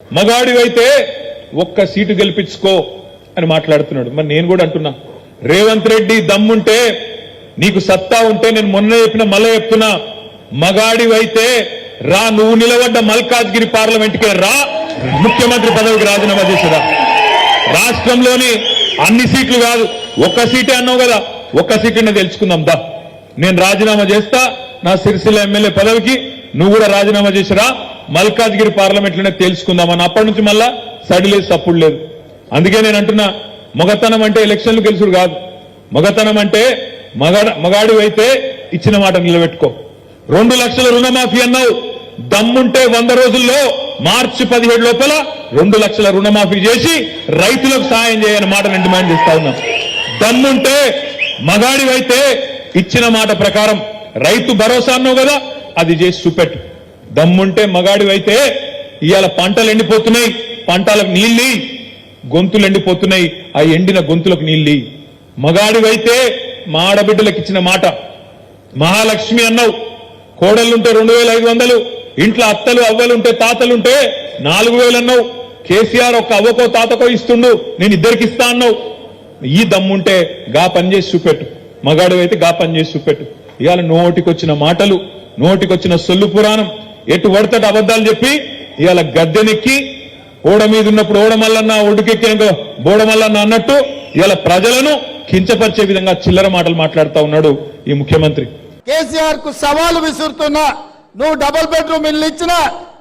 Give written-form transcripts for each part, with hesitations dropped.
మగాడివైతే ఒక్క సీటు గెలిపించుకో అని మాట్లాడుతున్నాడు. మరి నేను కూడా అంటున్నా, రేవంత్ రెడ్డి దమ్ముంటే, నీకు సత్తా ఉంటే, నేను మొన్న చెప్పిన మళ్ళీ చెప్తున్నా, మగాడివైతే రా, నువ్వు నిలబడ్డ మల్కాజ్గిరి పార్లమెంట్కే రా, ముఖ్యమంత్రి పదవికి రాజీనామా చేసేదా. రాష్ట్రంలోని అన్ని సీట్లు కాదు, ఒక్క సీటే అన్నావు కదా, ఒక్క సీటునే తెలుసుకుందాం దా. నేను రాజీనామా చేస్తా నా సిరిసిల్ల ఎమ్మెల్యే పదవికి, నువ్వు కూడా రాజీనామా చేసిరా, మల్కాజ్గిరి పార్లమెంట్లోనే తెలుసుకుందామని. అప్పటి నుంచి మళ్ళా సడిలేదు సప్పుడు లేదు. అందుకే నేను అంటున్నా, మగతనం అంటే ఎలక్షన్లు గెలుచుడు కాదు. మగతనం అంటే మగాడివైతే ఇచ్చిన మాట నిలబెట్టుకో. 2 లక్షల రుణమాఫీ అన్నావు, దమ్ముంటే 100 రోజుల్లో మార్చి 17 లోపల 2 లక్షల రుణమాఫీ చేసి రైతులకు సాయం చేయని మాట నేను డిమాండ్ చేస్తా ఉన్నాం. దమ్ముంటే మగాడివైతే ఇచ్చిన మాట ప్రకారం రైతు భరోసా అన్నావు కదా, అది చేసి చూపెట్టు. దమ్ముంటే మగాడివైతే ఇవాళ పంటలు ఎండిపోతున్నాయి, పంటలకు నీళ్ళి, గొంతులు ఎండిపోతున్నాయి, ఆ ఎండిన గొంతులకు నీళ్ళి. మగాడివైతే మా ఆడబిడ్డలకు ఇచ్చిన మాట, మహాలక్ష్మి అన్నావు, కోడళ్లుంటే 2500, ఇంట్లో అత్తలు అవ్వలుంటే తాతలుంటే 4000 అన్నావు. కేసీఆర్ ఒక్క అవ్వకో తాతకో ఇస్తుండు, నేను ఇద్దరికి ఇస్తా అన్నావు. ఈ దమ్ముంటే గా పని చేసి చూపెట్టు. మగాడివైతే గా పని చేసి చూపెట్టు. ఇవాళ నోటికొచ్చిన మాటలు, నోటికొచ్చిన సొల్లు పురాణం, ఎటు పడతట అబద్ధాలు చెప్పి ఇవాళ గద్దెనెక్కి ఓడ మీద ఉన్నప్పుడు ఓడమల్లన్న, ఒడ్డుకెక్కినాక బోడమల్లన్న అన్నట్టు ఇవాళ ప్రజలను కించపరిచే విధంగా చిల్లర మాటలు మాట్లాడుతూ ఉన్నాడు ఈ ముఖ్యమంత్రి. కేసీఆర్ కు సవాలు విసురుతున్నా, నువ్వు డబుల్ బెడ్రూమ్ ఇల్లు ఇచ్చినా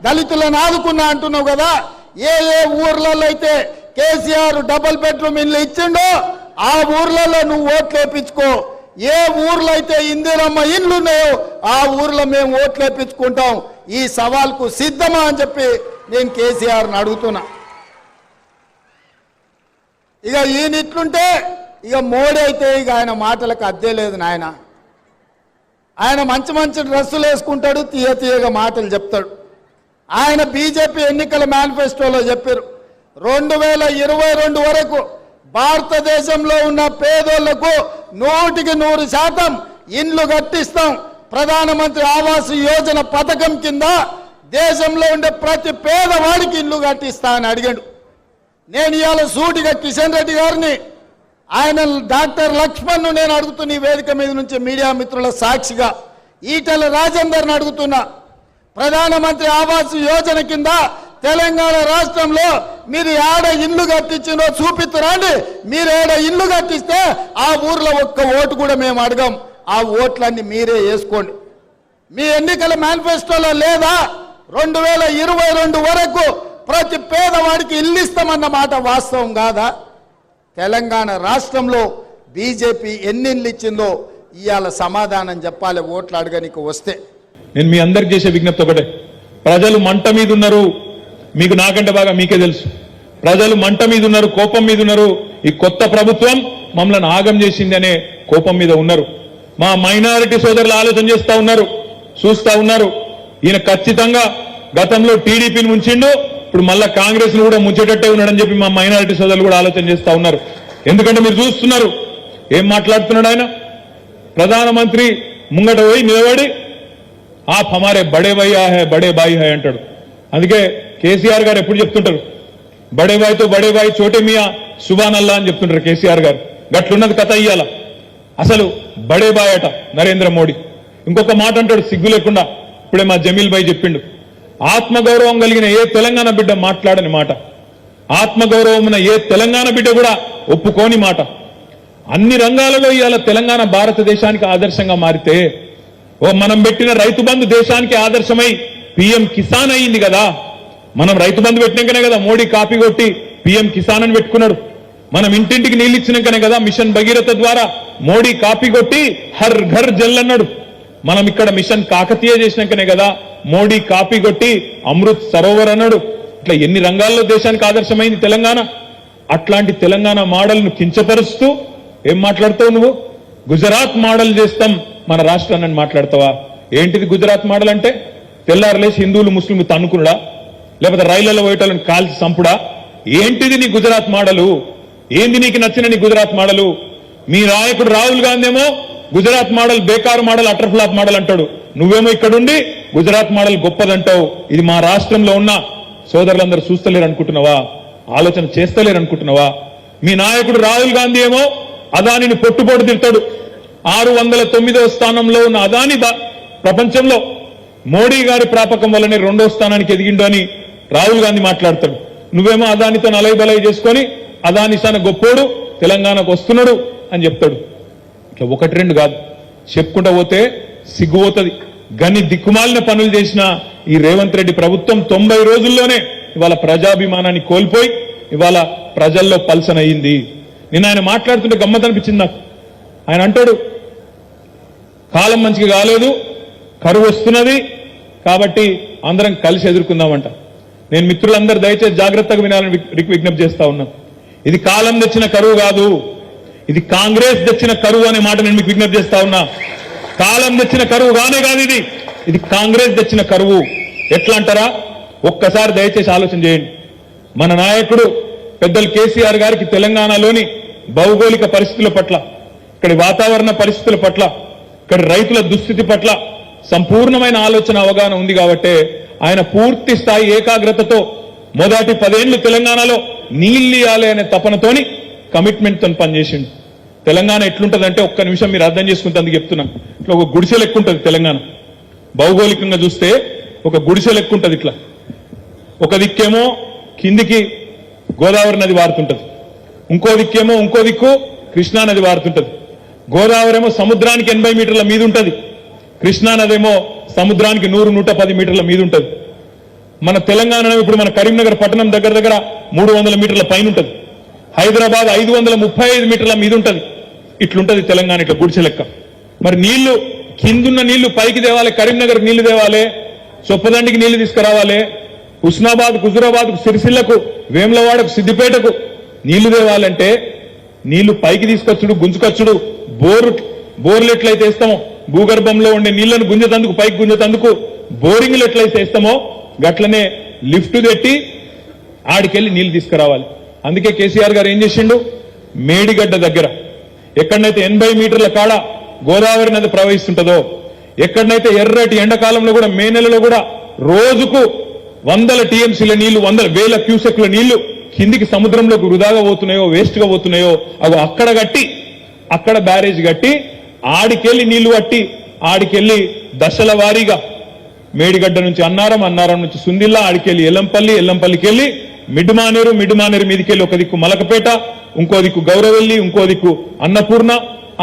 దళితులను ఆదుకున్నా అంటున్నావు కదా. ఏ ఏ ఊర్లలో అయితే కేసీఆర్ డబుల్ బెడ్రూమ్ ఇల్లు ఇచ్చిండో ఆ ఊర్లలో నువ్వు ఓట్లు వేయించుకో. ఏ ఊర్లో అయితే ఇందిరమ్మ ఇండ్లు ఉన్నాయో ఆ ఊర్లో మేము ఓట్లు వేయించుకుంటాం. ఈ సవాల్కు సిద్ధమా అని చెప్పి నేను కేసీఆర్ని అడుగుతున్నా. ఇక ఈయన ఇట్లుంటే ఇక మోడీ అయితే ఇక ఆయన మాటలకు అద్దే లేదు నాయన. ఆయన మంచి మంచి డ్రెస్సులు వేసుకుంటాడు, తీయ తీయగా మాటలు చెప్తాడు. ఆయన బీజేపీ ఎన్నికల మేనిఫెస్టోలో చెప్పారు 2022 వరకు భారతదేశంలో ఉన్న పేదోళ్లకు 100% ఇండ్లు కట్టిస్తాం. ప్రధానమంత్రి ఆవాస్ యోజన పథకం కింద దేశంలో ఉండే ప్రతి పేదవాడికి ఇల్లు కట్టిస్తా అని అడిగాడు. నేను ఇవాళ సూటిగా కిషన్ రెడ్డి గారిని, ఆయన డాక్టర్ లక్ష్మణ్ను నేను అడుగుతున్న ఈ వేదిక మీద నుంచి మీడియా మిత్రుల సాక్షిగా, ఈటెల రాజేందర్ని అడుగుతున్నా, ప్రధానమంత్రి ఆవాస్ యోజన కింద తెలంగాణ రాష్ట్రంలో మీరు ఏడ ఇల్లు కట్టించినో చూపిస్తురండి. మీరు ఏడ ఇల్లు కట్టిస్తే ఆ ఊర్లో ఒక్క ఓటు కూడా మేము అడగం, ఆ ఓట్లన్నీ మీరే వేసుకోండి. మీ ఎన్నికల మేనిఫెస్టోలో లేదా 2022 వరకు ప్రతి పేదవాడికి ఇల్లు ఇస్తామన్న మాట వాస్తవం కాదా? తెలంగాణ రాష్ట్రంలో బీజేపీ ఎన్ని ఇల్లు ఇచ్చిందో ఇవాళ సమాధానం చెప్పాలి ఓట్లు అడగనికి వస్తే. నేను మీ అందరికి చేసే విజ్ఞప్తి ఒకటే, ప్రజలు మంట మీద ఉన్నారు. మీకు నాకంటే బాగా మీకే తెలుసు. ప్రజలు మంట మీద ఉన్నారు, కోపం మీద ఉన్నారు. ఈ కొత్త ప్రభుత్వం మమ్మల్ని ఆగం చేసింది అనే కోపం మీద ఉన్నారు. మా మైనారిటీ సోదరులు ఆలోచన చేస్తా ఉన్నారు, చూస్తా ఉన్నారు. ఈయన ఖచ్చితంగా గతంలో టీడీపీని ముంచిండు, ఇప్పుడు మళ్ళా కాంగ్రెస్ ను కూడా ముంచేటట్టే ఉన్నాడని చెప్పి మా మైనారిటీ సోదరులు కూడా ఆలోచన చేస్తా ఉన్నారు. ఎందుకంటే మీరు చూస్తున్నారు ఏం మాట్లాడుతున్నాడు ఆయన. ప్రధానమంత్రి ముంగట పోయి నిలబడి ఆప్ హమారే బడే భయ్యా హై, బడే బాయి హై అంటాడు. అందుకే కేసీఆర్ గారు ఎప్పుడు చెప్తుంటారు, బడే బాయితో బడే బాయి చోటే మియా సుబాన్ అల్లా అని చెప్తుంటారు కేసీఆర్ గారు. గట్లున్నది కథ ఇయ్యాల. అసలు బడే బాయ్ అట నరేంద్ర మోడీ. ఇంకొక మాట అంటాడు సిగ్గు లేకుండా, ఇప్పుడే మా జమీల్ భాయ్ చెప్పిండు, ఆత్మగౌరవం కలిగిన ఏ తెలంగాణ బిడ్డ మాట్లాడని మాట, ఆత్మగౌరవం ఉన్న ఏ తెలంగాణ బిడ్డ కూడా ఒప్పుకోని మాట. అన్ని రంగాలలో ఇవాళ తెలంగాణ భారతదేశానికి ఆదర్శంగా మారితే, మనం పెట్టిన రైతు బంధు దేశానికి ఆదర్శమై పిఎం కిసాన్ అయింది కదా. మనం రైతు బంధు పెట్టినాకనే కదా మోడీ కాపీ కొట్టి పిఎం కిసాన్ అని పెట్టుకున్నాడు. మనం ఇంటింటికి నీళ్ళు ఇచ్చినాకనే కదా మిషన్ భగీరథ ద్వారా మోడీ కాపీ కొట్టి హర్ ఘర్ జల్ అన్నాడు. మనం ఇక్కడ మిషన్ కాకతీయ చేసినాకనే కదా మోడీ కాపీ కొట్టి అమృత్ సరోవర్ అన్నాడు. ఇట్లా ఎన్ని రంగాల్లో దేశానికి ఆదర్శమైంది తెలంగాణ. అట్లాంటి తెలంగాణ మోడల్ను కించపరుస్తూ ఏం మాట్లాడతావు నువ్వు? గుజరాత్ మోడల్ చేస్తాం మన రాష్ట్రాన్ని మాట్లాడతావా? ఏంటిది గుజరాత్ మోడల్ అంటే? తెల్లారులేసి హిందువులు ముస్లింలు తన్నుకునుడా, లేకపోతే రైళ్లలో పోయేటోళ్ళని కాల్చి చంపుడా? ఏంటిది నీ గుజరాత్ మోడలు? ఏంది నీకు నచ్చిన నీ గుజరాత్ మోడలు? మీ నాయకుడు రాహుల్ గాంధీ ఏమో గుజరాత్ మోడల్ బేకారు మోడల్, అటర్ ఫ్లాప్ మోడల్ అంటాడు. నువ్వేమో ఇక్కడుండి గుజరాత్ మోడల్ గొప్పదంటావు. ఇది మా రాష్ట్రంలో ఉన్న సోదరులందరూ చూస్తలేరు అనుకుంటున్నావా? ఆలోచన చేస్తలేరు అనుకుంటున్నావా? మీ నాయకుడు రాహుల్ గాంధీ ఏమో అదానిని పొట్టుపోటు తిడతాడు. 609వ స్థానంలో ఉన్న అదాని ప్రపంచంలో మోడీ గారి ప్రాపకం వల్లనే 2వ స్థానానికి ఎదిగిండు అని రాహుల్ గాంధీ మాట్లాడతాడు. నువ్వేమో అదానితో నలైబలై చేసుకొని అదాని తన గొప్పోడు తెలంగాణకు వస్తున్నాడు అని చెప్తాడు. ఇట్లా ఒకటి రెండు కాదు, చెప్పుకుంటా పోతే సిగ్గుపోతుంది. గని దిక్కుమాలిన పనులు చేసిన ఈ రేవంత్ రెడ్డి ప్రభుత్వం 90 రోజుల్లోనే ఇవాళ ప్రజాభిమానాన్ని కోల్పోయి ఇవాళ ప్రజల్లో పల్సన్ అయ్యింది. నిన్న ఆయన మాట్లాడుతుంటే గమ్మత్ అనిపించింది నాకు. ఆయన అంటాడు కాలం మంచిగా కాలేదు, కరువు వస్తున్నది, కాబట్టి అందరం కలిసి ఎదుర్కొందామంట. నేను మిత్రులందరూ దయచేసి జాగ్రత్తగా వినాలని విజ్ఞప్తి చేస్తా ఉన్నాను. ఇది కాలం తెచ్చిన కరువు కాదు, ఇది కాంగ్రెస్ తెచ్చిన కరువు అనే మాట నేను మీకు విజ్ఞప్తి చేస్తా ఉన్నా. కాలం తెచ్చిన కరువు కానే కాదు, ఇది కాంగ్రెస్ తెచ్చిన కరువు. ఎట్లా అంటారా? ఒక్కసారి దయచేసి ఆలోచన చేయండి. మన నాయకుడు పెద్దలు కేసీఆర్ గారికి తెలంగాణలోని భౌగోళిక పరిస్థితుల పట్ల, ఇక్కడి వాతావరణ పరిస్థితుల పట్ల, ఇక్కడ రైతుల దుస్థితి పట్ల సంపూర్ణమైన ఆలోచన అవగాహన ఉంది కాబట్టి ఆయన పూర్తి స్థాయి ఏకాగ్రతతో మొదటి 10 ఏళ్లు తెలంగాణలో నీళ్లు ఇవ్వాలి అనే తపనతోని కమిట్మెంట్ తో పనిచేసిండు. తెలంగాణ ఎట్లుంటదంటే ఒక్క నిమిషం మీరు అర్థం చేసుకుంటే అందుకు చెప్తున్నాను. ఇట్లా ఒక గుడిసె లెక్క ఉంటుంది తెలంగాణ. భౌగోళికంగా చూస్తే ఒక గుడిసె లెక్క ఉంటుంది. ఇట్లా ఒక దిక్కేమో కిందికి గోదావరి నది వారుతుంటది, ఇంకో దిక్కు కృష్ణా నది వారుతుంటది. గోదావరి ఏమో సముద్రానికి 80 మీటర్ల మీద ఉంటది, కృష్ణా నదేమో సముద్రానికి 100-110 మీటర్ల మీద ఉంటది. మన తెలంగాణ ఇప్పుడు మన కరీంనగర్ పట్టణం దగ్గర 300 మీటర్ల పైన ఉంటది. హైదరాబాద్ 535 మీటర్ల మీద ఉంటది. ఇట్లుంటది తెలంగాణ, ఇట్లా గుడిసె లెక్క. మరి నీళ్లు కిందున్న నీళ్లు పైకి తేవాలి, కరీంనగర్ నీళ్లు తేవాలి, చొప్పదండికి నీళ్లు తీసుకురావాలి, హుస్నాబాద్ హుజురాబాద్ సిరిసిల్లకు, వేములవాడకు, సిద్దిపేటకు నీళ్లు తేవాలంటే నీళ్లు పైకి తీసుకొచ్చుడు, గుంజుకొచ్చుడు, బోర్లు ఎట్లయితే వేస్తామో, భూగర్భంలో ఉండే నీళ్లను గుంజతందుకు, పైకి గుంజతందుకు బోరింగ్లు ఎట్లయితే వేస్తామో గట్లనే లిఫ్ట్ పెట్టి ఆడికెళ్ళి నీళ్లు తీసుకురావాలి. అందుకే కేసీఆర్ గారు ఏం చేసిండు, మేడిగడ్డ దగ్గర ఎక్కడైతే 80 మీటర్ల కాడ గోదావరి నది ప్రవహిస్తుంటదో, ఎక్కడైతే ఎర్రటి ఎండాకాలంలో కూడా మే నెలలో కూడా రోజుకు 100 టీఎంసీల నీళ్లు, 100,000 క్యూసెక్ల నీళ్లు కిందికి సముద్రంలోకి వృధాగా పోతున్నాయో, వేస్ట్ గా పోతున్నాయో అవి అక్కడ కట్టి, అక్కడ బ్యారేజ్ కట్టి ఆడికెళ్లి నీళ్లు కట్టి ఆడికెళ్లి దశల వారీగా మేడిగడ్డ నుంచి అన్నారం, అన్నారం నుంచి సుందిల్లా, ఆడికెళ్లి ఎల్లంపల్లికి వెళ్లి మిడ్మానేరు మీదికెళ్లి ఒక దిక్కు మలకపేట, ఇంకో దిక్కు గౌరవెల్లి, ఇంకో దిక్కు అన్నపూర్ణ,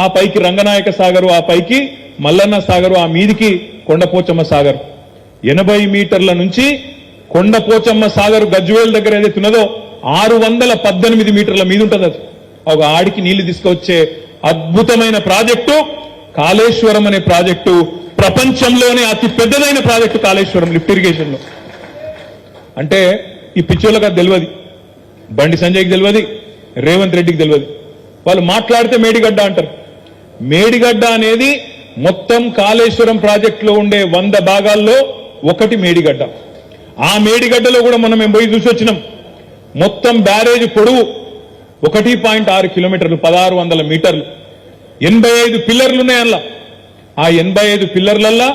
ఆ పైకి రంగనాయక సాగరు, ఆ పైకి మల్లన్న సాగరు, ఆ మీదికి కొండపోచమ్మ సాగర్. 80 మీటర్ల నుంచి కొండపోచమ్మ సాగరు గజ్వేల్ దగ్గర ఏదైతే ఉన్నదో 618 మీటర్ల మీద ఉంటుంది. అది ఒక ఆడికి నీళ్లు తీసుకొచ్చే అద్భుతమైన ప్రాజెక్టు కాళేశ్వరం అనే ప్రాజెక్టు. ప్రపంచంలోనే అతి పెద్దదైన ప్రాజెక్టు కాళేశ్వరం లిఫ్ట్ ఇరిగేషన్ లో. అంటే ఈ పిచ్చోళ్ళకి అది తెలియదు, బండి సంజయ్కి తెలియదు, రేవంత్ రెడ్డికి తెలియదు. వాళ్ళు మాట్లాడితే మేడిగడ్డ అంటారు. మేడిగడ్డ అనేది మొత్తం కాళేశ్వరం ప్రాజెక్టులో ఉండే 100 భాగాల్లో ఒకటి మేడిగడ్డ. ఆ మేడిగడ్డలో కూడా మనం మేము పోయి చూసి వచ్చినాం. మొత్తం బ్యారేజ్ పొడవు 1.6 కిలోమీటర్లు, 1600 మీటర్లు, 85 పిల్లర్లు ఉన్నాయి అందులో. ఆ 85 పిల్లర్లల్లా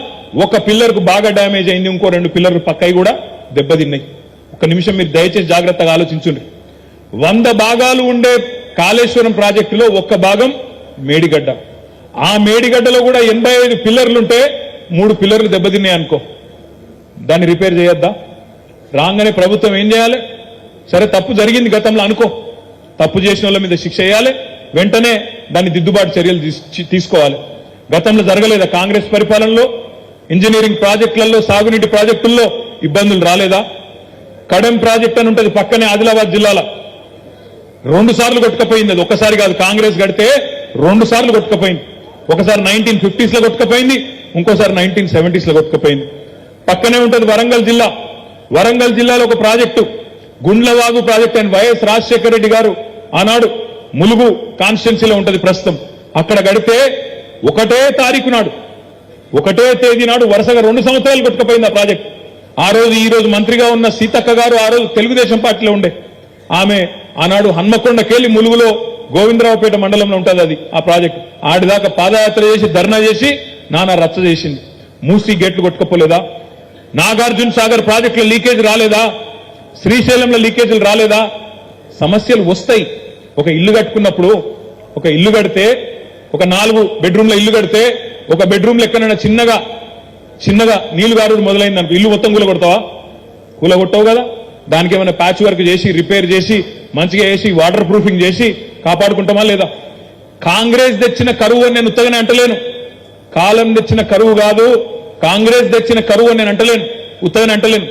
ఒక పిల్లర్కు బాగా డ్యామేజ్ అయింది, ఇంకో 2 పిల్లర్లు పక్కయి కూడా దెబ్బతిన్నాయి. ఒక నిమిషం మీరు దయచేసి జాగ్రత్తగా ఆలోచించండి. 100 భాగాలు ఉండే కాళేశ్వరం ప్రాజెక్టులో ఒక్క భాగం మేడిగడ్డ. ఆ మేడిగడ్డలో కూడా 85 పిల్లర్లుంటే 3 పిల్లర్లు దెబ్బతిన్నాయి అనుకో, దాన్ని రిపేర్ చేయొద్దా? రాగానే ప్రభుత్వం ఏం చేయాలి? సరే తప్పు జరిగింది గతంలో అనుకో, తప్పు చేసిన వాళ్ళ మీద శిక్ష వేయాలి, వెంటనే దాన్ని దిద్దుబాటు చర్యలు తీసుకోవాలి. గతంలో జరగలేదా? కాంగ్రెస్ పరిపాలనలో ఇంజనీరింగ్ ప్రాజెక్టులలో, సాగునీటి ప్రాజెక్టుల్లో ఇబ్బందులు రాలేదా? కడెం ప్రాజెక్ట్ అని ఉంటుంది పక్కనే ఆదిలాబాద్ జిల్లాలో, 2 సార్లు కొట్టుకపోయింది. అది ఒక్కసారి కాదు, కాంగ్రెస్ కడితే 2 సార్లు కొట్టుకపోయింది. ఒకసారి 1950s లో కొట్టుకపోయింది, ఇంకోసారి 1970s లో కొట్టుకపోయింది. పక్కనే ఉంటుంది వరంగల్ జిల్లా. వరంగల్ జిల్లాలో ఒక ప్రాజెక్టు గుండ్లవాగు ప్రాజెక్ట్ అని వైఎస్ రాజశేఖర రెడ్డి గారు ఆనాడు ములుగు కాన్స్టిట్యున్సీలో ఉంటుంది ప్రస్తుతం. అక్కడ గడితే ఒకటే తారీఖు నాడు, ఒకటే తేదీ నాడు వరుసగా 2 సంవత్సరాలు కొట్టుకుపోయింది ఆ ప్రాజెక్ట్. ఈ రోజు మంత్రిగా ఉన్న సీతక్క గారు ఆ రోజు తెలుగుదేశం పార్టీలో ఉండే ఆమె ఆనాడు హన్మకొండకెళ్లి ములుగులో గోవిందరావుపేట మండలంలో ఉంటుంది అది ఆ ప్రాజెక్ట్. ఆడిదాకా పాదయాత్ర చేసి ధర్నా చేసి నానా రచ్చ చేసింది. మూసీ గేట్లు కొట్టుకపోలేదా? నాగార్జున సాగర్ ప్రాజెక్టులో లీకేజ్ రాలేదా? శ్రీశైలంలో లీకేజీలు రాలేదా? సమస్యలు వస్తాయి. ఒక ఇల్లు కట్టుకున్నప్పుడు, ఒక ఇల్లు కడితే, ఒక 4 బెడ్రూమ్ల ఇల్లు కడితే, ఒక బెడ్రూమ్లో ఎక్కడైనా చిన్నగా నీళ్లు గారుడు మొదలైంది అనుకో, ఇల్లు మొత్తం కూలగొడతావా? కూలగొట్టవు కదా. దానికి ఏమైనా ప్యాచ్ వర్క్ చేసి, రిపేర్ చేసి, మంచిగా వేసి, వాటర్ ప్రూఫింగ్ చేసి కాపాడుకుంటామా లేదా? కాంగ్రెస్ తెచ్చిన కరువు అని నేను ఉత్తగానే అంటలేను. కాలం తెచ్చిన కరువు కాదు, కాంగ్రెస్ తెచ్చిన కరువు అని నేను అంటలేను, ఉత్తగానే అంటలేను.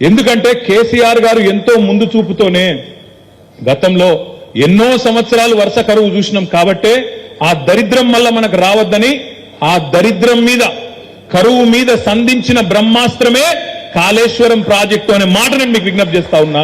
ఎందుకంటే కేసీఆర్ గారు ఎంతో ముందు చూపుతోనే గతంలో ఎన్నో సంవత్సరాలు వరుస కరువు చూసినాం. కాబట్టే ఆ దరిద్రం వల్ల మనకు రావద్దని, ఆ దరిద్రం మీద, కరువు మీద సంధించిన బ్రహ్మాస్త్రమే కాళేశ్వరం ప్రాజెక్టు అనే మాట నేను మీకు విజ్ఞప్తి చేస్తా ఉన్నా.